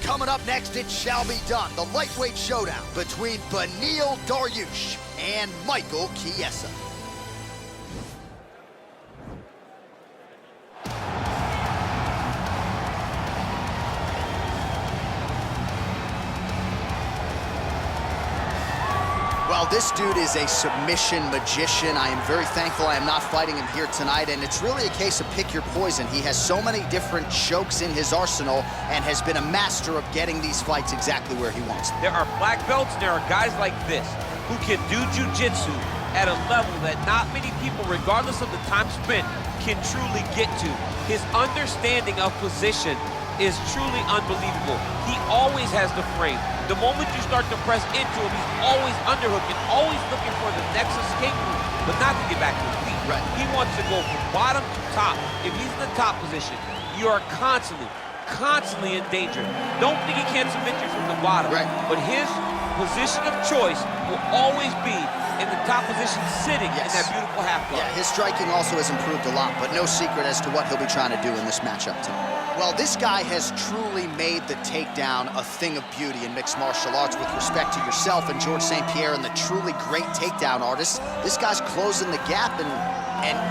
Coming up next, it shall be done. The lightweight showdown between Dariush and Michael Chiesa. Well, this dude is a submission magician. I am very thankful I am not fighting him here tonight, and it's really a case of pick your poison. He has so many different chokes in his arsenal and has been a master of getting these fights exactly where he wants them. There are black belts and there are guys like this who can do jiu-jitsu at a level that not many people, regardless of the time spent, can truly get to. His understanding of position is truly unbelievable. He always has the frame. The moment you start to press into him, he's always underhooking, always looking for the next escape route, but not to get back to his feet. Right. He wants to go from bottom to top. If he's in the top position, you are constantly in danger. Don't think he can't submit you from the bottom, right, but his position of choice will always be in the top position, sitting in that beautiful half guard. Yeah, his striking also has improved a lot, but no secret as to what he'll be trying to do in this matchup tonight. Well, this guy has truly made the takedown a thing of beauty in mixed martial arts. With respect to yourself and George St. Pierre and the truly great takedown artists, this guy's closing the gap and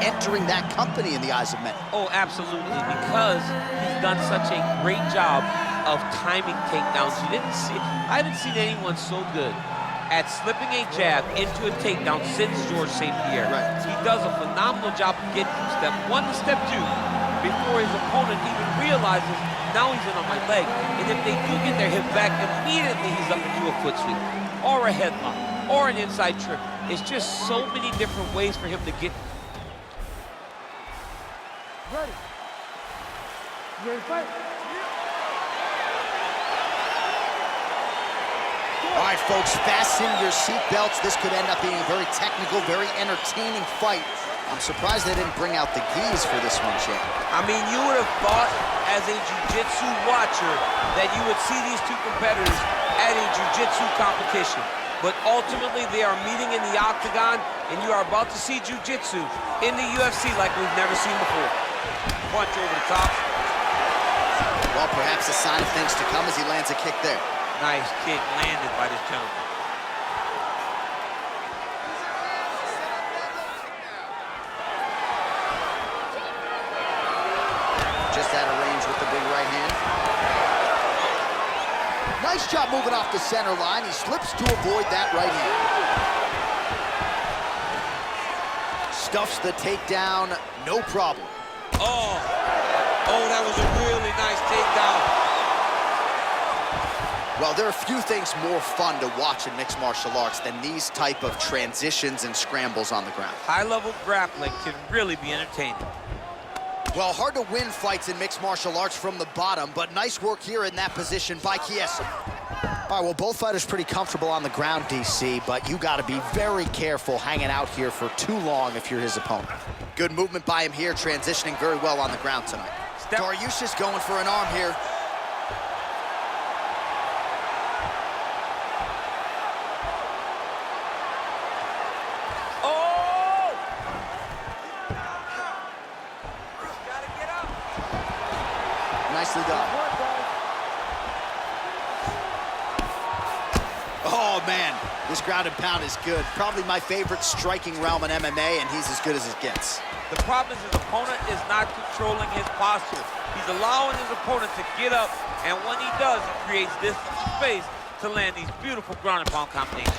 entering that company in the eyes of many. Oh, absolutely, because he's done such a great job of timing takedowns. I haven't seen anyone so good at slipping a jab into a takedown since George St. Pierre. Right. He does a phenomenal job of getting from step one to step two before his opponent even realizes now he's in on my leg. And if they do get their hip back, immediately he's up into a foot sweep or a headlock or an inside trip. It's just so many different ways for him to get. Ready. You ready to fight? All right, folks, fasten your seatbelts. This could end up being a very technical, very entertaining fight. I'm surprised they didn't bring out the gis for this one, Shane. I mean, you would have thought as a jiu-jitsu watcher that you would see these two competitors at a jiu-jitsu competition. But ultimately, they are meeting in the octagon, and you are about to see jiu-jitsu in the UFC like we've never seen before. Punch over the top. Well, perhaps a sign of things to come as he lands a kick there. Nice kick landed by this gentleman. Just out of range with the big right hand. Nice job moving off the center line. He slips to avoid that right hand. Stuffs the takedown, no problem. Oh, that was a really nice takedown. Well, there are few things more fun to watch in mixed martial arts than these type of transitions and scrambles on the ground. High-level grappling can really be entertaining. Well, hard to win fights in mixed martial arts from the bottom, but nice work here in that position by Chiesa. All right, well, both fighters pretty comfortable on the ground, DC, but you got to be very careful hanging out here for too long if you're his opponent. Good movement by him here, transitioning very well on the ground tonight. Dariush is going for an arm here. Nicely done. Oh, man, this ground and pound is good. Probably my favorite striking realm in MMA, and he's as good as it gets. The problem is his opponent is not controlling his posture. He's allowing his opponent to get up, and when he does, he creates this space to land these beautiful ground and pound combinations.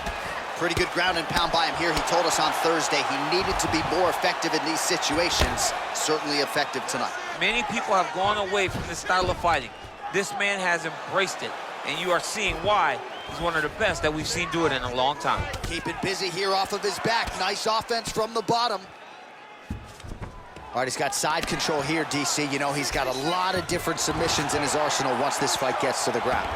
Pretty good ground and pound by him here. He told us on Thursday he needed to be more effective in these situations. Certainly effective tonight. Many people have gone away from this style of fighting. This man has embraced it, and you are seeing why he's one of the best that we've seen do it in a long time. Keep it busy here off of his back. Nice offense from the bottom. All right, he's got side control here, DC. You know, he's got a lot of different submissions in his arsenal once this fight gets to the ground.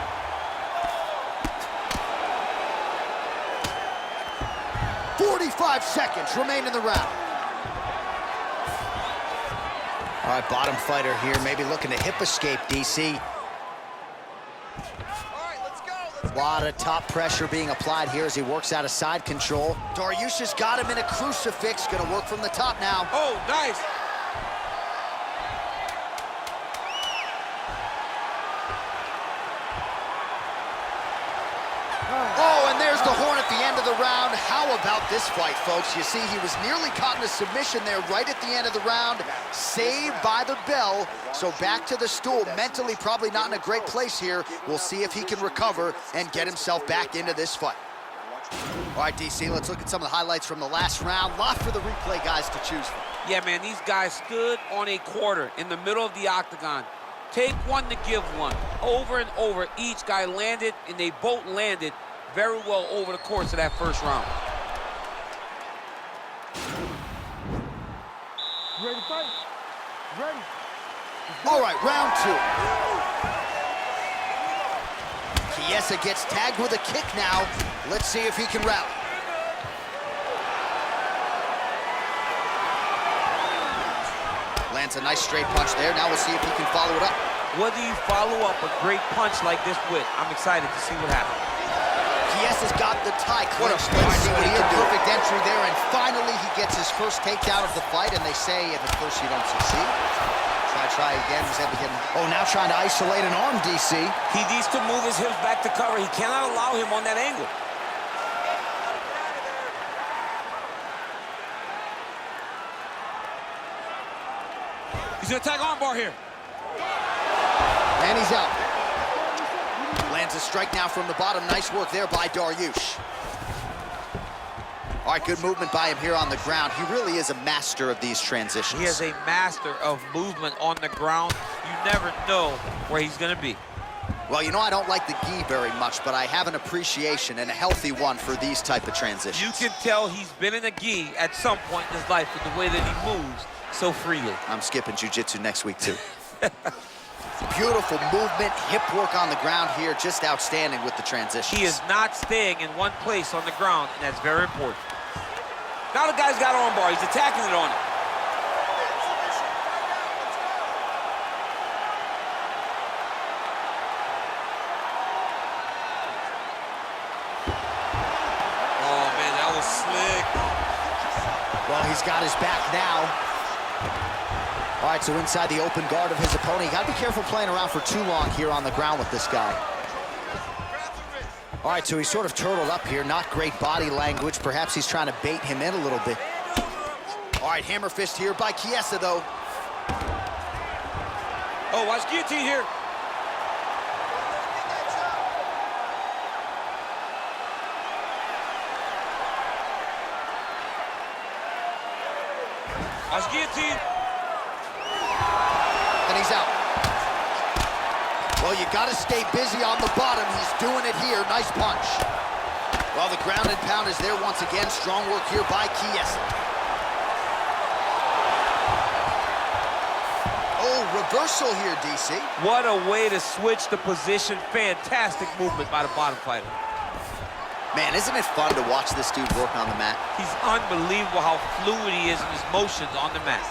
"45 seconds remain in the round." All right, bottom fighter here, maybe looking to hip escape, DC. A lot of top pressure being applied here as he works out of side control. Dariush has got him in a crucifix. Gonna work from the top now. Oh, nice. Oh, and there's the horn at the end of the round. How about this fight, folks? You see, he was nearly caught in a submission there right at the end of the round. Saved by the bell. So back to the stool. Mentally probably not in a great place here. We'll see if he can recover and get himself back into this fight. All right, DC, let's look at some of the highlights from the last round. Lot for the replay guys to choose from. Yeah, man, these guys stood on a quarter in the middle of the octagon. Take one to give one. Over and over, each guy landed, and they both landed very well over the course of that first round. Ready to fight? Ready. All right, round two. Chiesa gets tagged with a kick now. Let's see if he can rally. Lands a nice straight punch there. Now we'll see if he can follow it up. What do you follow up a great punch like this with? I'm excited to see what happens. Chiesa's got the tie clinched. What a Let's see what he can do. Perfect do. entry there, and finally he gets his first takedown of the fight, and they say if at first you don't succeed, try again. He's able to get him. Oh, now trying to isolate an arm, DC. He needs to move his hips back to cover. He cannot allow him on that angle. He's gonna attack armbar here. And he's out. Lands a strike now from the bottom. Nice work there by Dariush. All right, good movement by him here on the ground. He really is a master of these transitions. He is a master of movement on the ground. You never know where he's gonna be. Well, you know, I don't like the gi very much, but I have an appreciation and a healthy one for these type of transitions. You can tell he's been in a gi at some point in his life with the way that he moves so freely. I'm skipping jiu-jitsu next week, too. Beautiful movement, hip work on the ground here, just outstanding with the transitions. He is not staying in one place on the ground, and that's very important. Now the guy's got armbar. He's attacking it on it. Oh, man, that was slick. Well, he's got his back now. All right, so inside the open guard of his opponent. You got to be careful playing around for too long here on the ground with this guy. All right, so he's sort of turtled up here. Not great body language. Perhaps he's trying to bait him in a little bit. All right, hammer fist here by Chiesa, though. Oh, watch guillotine here. Watch guillotine. And he's out. Well, you got to stay busy on the bottom. He's doing it here. Nice punch. Well, the ground and pound is there once again. Strong work here by Chiesa. Oh, reversal here, DC. What a way to switch the position. Fantastic movement by the bottom fighter. Man, isn't it fun to watch this dude work on the mat? He's unbelievable how fluid he is in his motions on the mat.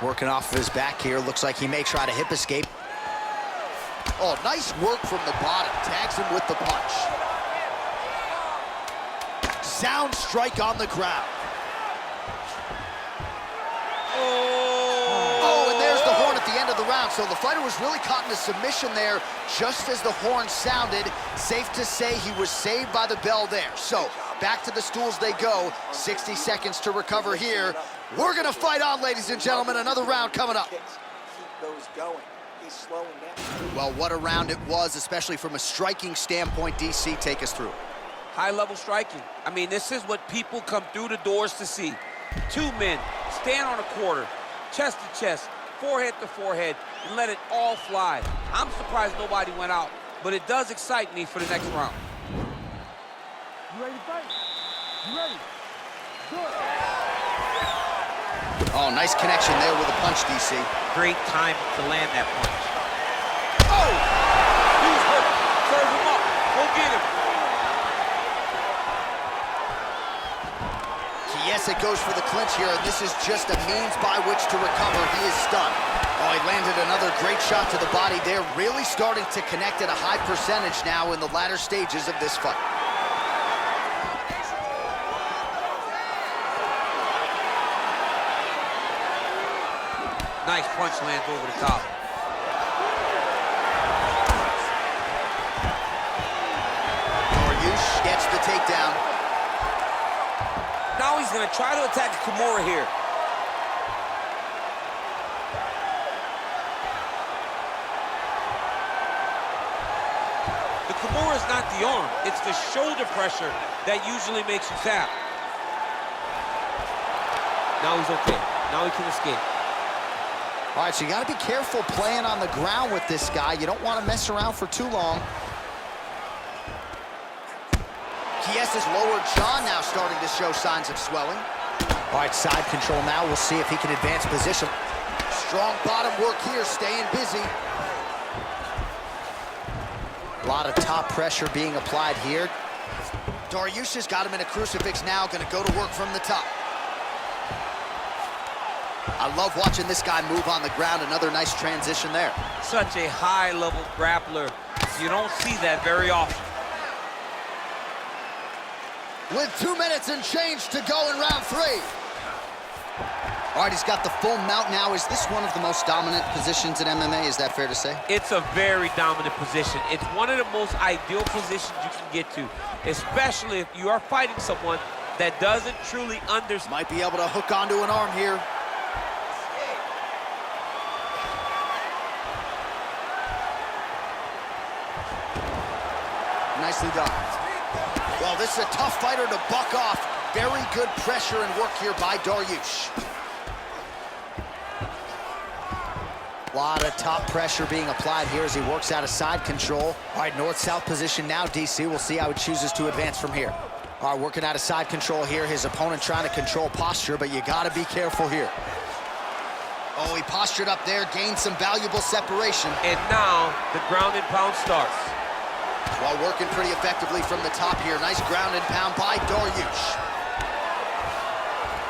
Working off of his back here. Looks like he may try to hip escape. Oh, nice work from the bottom. Tags him with the punch. Sound strike on the ground. Oh, and there's the horn at the end of the round. So the fighter was really caught in a submission there just as the horn sounded. Safe to say he was saved by the bell there. So back to the stools they go. 60 seconds to recover here. We're going to fight on, ladies and gentlemen. Another round coming up. Keep those going. He's slowing down. Well, what a round it was, especially from a striking standpoint. DC, take us through. High-level striking. I mean, this is what people come through the doors to see. Two men stand on a quarter, chest to chest, forehead to forehead, and let it all fly. I'm surprised nobody went out, but it does excite me for the next round. You ready to fight? You ready? Good. Oh, nice connection there with a punch, DC. Great time to land that punch. Oh! He's hurt. Serve him up. Go get him. Chiesa goes for the clinch here, and this is just a means by which to recover. He is stunned. Oh, he landed another great shot to the body there. Really starting to connect at a high percentage now in the latter stages of this fight. Nice punch lands over the top. going to try to attack Kimura here. The Kimura is not the arm. It's the shoulder pressure that usually makes you tap. Now he's okay. Now he can escape. All right, so you got to be careful playing on the ground with this guy. You don't want to mess around for too long. Chiesa's lower jaw now starting to show signs of swelling. All right, side control now. We'll see if he can advance position. Strong bottom work here, staying busy. A lot of top pressure being applied here. Dariush has got him in a crucifix now, going to go to work from the top. I love watching this guy move on the ground. Another nice transition there. Such a high-level grappler. You don't see that very often. With 2 minutes and change to go in round 3. All right, he's got the full mount now. Is this one of the most dominant positions in MMA? Is that fair to say? It's a very dominant position. It's one of the most ideal positions you can get to, especially if you are fighting someone that doesn't truly understand. Might be able to hook onto an arm here. Nicely done. Well, this is a tough fighter to buck off. Very good pressure and work here by Dariush. A lot of top pressure being applied here as he works out of side control. All right, north-south position now, DC. We'll see how he chooses to advance from here. All right, working out of side control here. His opponent trying to control posture, but you got to be careful here. Oh, he postured up there, gained some valuable separation. And now the ground and pound starts. While working pretty effectively from the top here. Nice ground and pound by Dariush.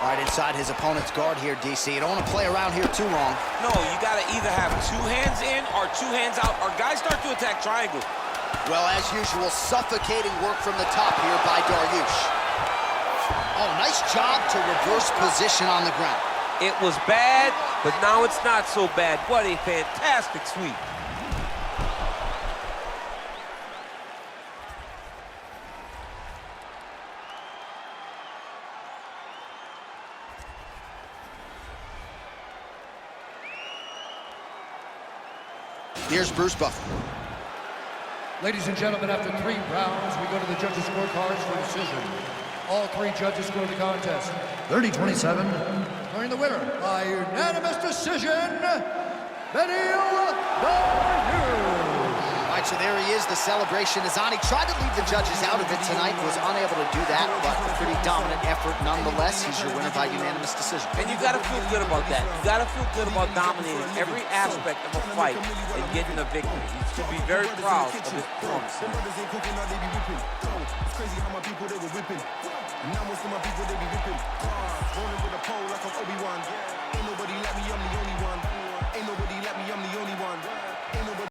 All right, inside his opponent's guard here, DC. You don't want to play around here too long. No, you got to either have 2 hands in or 2 hands out, or guys start to attack triangle. Well, as usual, suffocating work from the top here by Dariush. Oh, nice job to reverse position on the ground. It was bad, but now it's not so bad. What a fantastic sweep. Here's Bruce Buffer. Ladies and gentlemen, after 3 rounds, we go to the judges' scorecards for decision. All 3 judges scored the contest 30-27, declaring the winner by unanimous decision, Dariush. All right, so there he is, the celebration is on. He tried to leave the judges out of it tonight, was unable to do that, but a pretty dominant effort nonetheless. He's your winner by unanimous decision. And you got to feel good about that. You got to feel good about dominating every aspect of a fight and getting a victory. You should be very proud of his performance. It's crazy how my people, they were whipping. And now most of my people, they be whipping. Rolling with a pole like I'm Obi-Wan. Ain't nobody like me, I'm the only one. Ain't nobody like me, I'm the only one. Ain't nobody